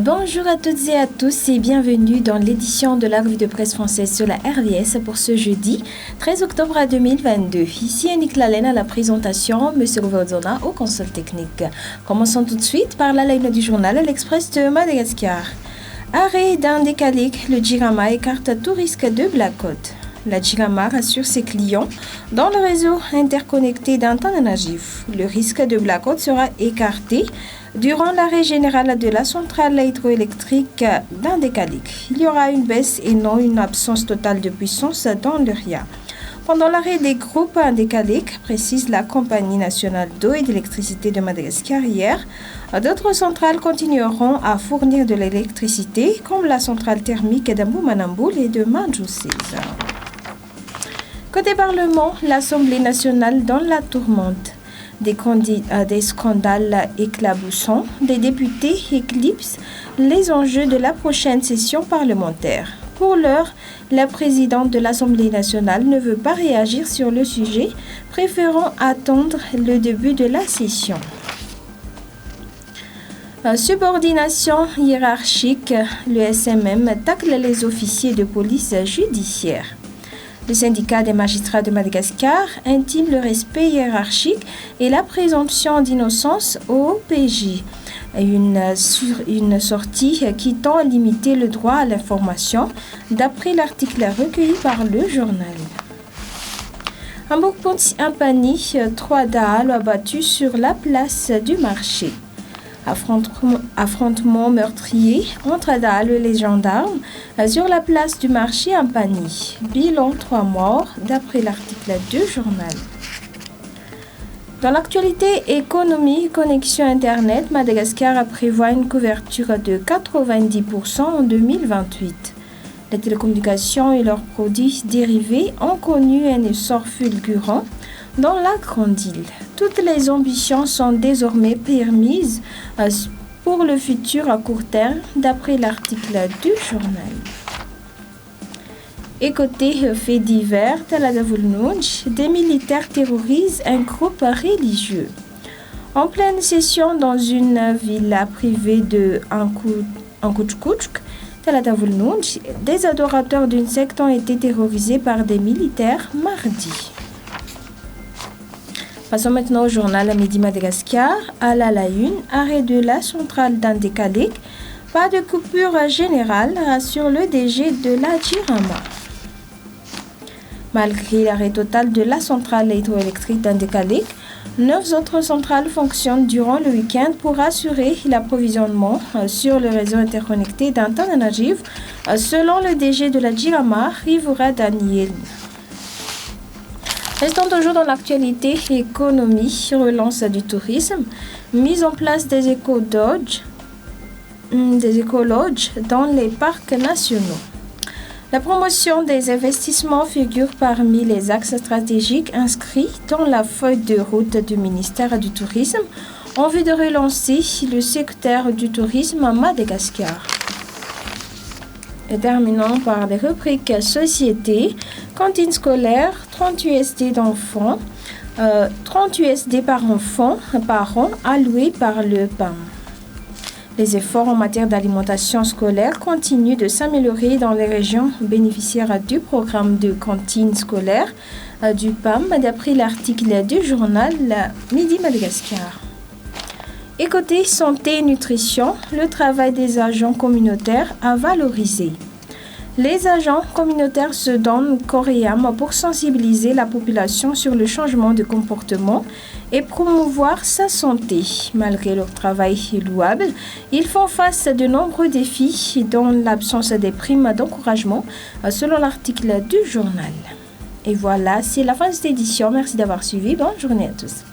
Bonjour à toutes et à tous et bienvenue dans l'édition de la revue de presse française sur la RVS pour ce jeudi 13 octobre 2022. Ici Annick Lalène à la présentation, M. Roverdona au console technique. Commençons tout de suite par la ligne du journal L'Express de Madagascar. Arrêt d'un décalique, le Jirama écarte tout risque de blackout. La Jirama rassure ses clients dans le réseau interconnecté d'Antananarivo. Le risque de blackout sera écarté durant l'arrêt général de la centrale hydroélectrique d'Andekalik. Il y aura une baisse et non une absence totale de puissance dans le RIA. Pendant l'arrêt des groupes Andekalik, précise la Compagnie nationale d'eau et d'électricité de Madagascar hier, d'autres centrales continueront à fournir de l'électricité, comme la centrale thermique d'Amboumanamboul et de Manjousiz. Côté Parlement, l'Assemblée nationale dans la tourmente. Des scandales éclaboussants, des députés éclipsent les enjeux de la prochaine session parlementaire. Pour l'heure, la présidente de l'Assemblée nationale ne veut pas réagir sur le sujet, préférant attendre le début de la session. Subordination hiérarchique, le SMM tacle les officiers de police judiciaire. Le syndicat des magistrats de Madagascar intime le respect hiérarchique et la présomption d'innocence au PJ. Une sortie qui tend à limiter le droit à l'information, d'après l'article recueilli par le journal. Hambourg-Ponty-Impani, 3 Daal abattus sur la place du marché. Affrontement meurtrier entre Daal et les gendarmes sur la place du marché Impani. Bilan 3 morts d'après l'article 2 journal. Dans l'actualité économie, connexion Internet, Madagascar prévoit une couverture de 90% en 2028. Les télécommunications et leurs produits dérivés ont connu un essor fulgurant dans la grande île. Toutes les ambitions sont désormais permises pour le futur à court terme, d'après l'article du journal. Et côté fait divers, Taladavulnouch, des militaires terrorisent un groupe religieux. En pleine session dans une villa privée de Ankouchkouchk, Taladavulnouch, des adorateurs d'une secte ont été terrorisés par des militaires mardi. Passons maintenant au journal Midi Madagascar. À la une, arrêt de la centrale d'Andekalik. Pas de coupure générale, rassure le DG de la Jirama. Malgré l'arrêt total de la centrale hydroélectrique d'Andekalik, 9 autres centrales fonctionnent durant le week-end pour assurer l'approvisionnement sur le réseau interconnecté d'Antananarivo, selon le DG de la Jirama, Rivura Daniel. Restons toujours dans l'actualité économie, relance du tourisme, mise en place des éco-lodges dans les parcs nationaux. La promotion des investissements figure parmi les axes stratégiques inscrits dans la feuille de route du ministère du Tourisme en vue de relancer le secteur du tourisme à Madagascar. Et terminons par les rubriques société, cantine scolaire, 30 USD d'enfants, 30 USD par enfant par an alloués par le PAM. Les efforts en matière d'alimentation scolaire continuent de s'améliorer dans les régions bénéficiaires du programme de cantine scolaire du PAM, d'après l'article du journal Midi Madagascar. Et côté santé et nutrition, le travail des agents communautaires à valoriser. Les agents communautaires se donnent corps et âme pour sensibiliser la population sur le changement de comportement et promouvoir sa santé. Malgré leur travail louable, ils font face à de nombreux défis, dont l'absence des primes d'encouragement, selon l'article du journal. Et voilà, c'est la fin de cette édition. Merci d'avoir suivi. Bonne journée à tous.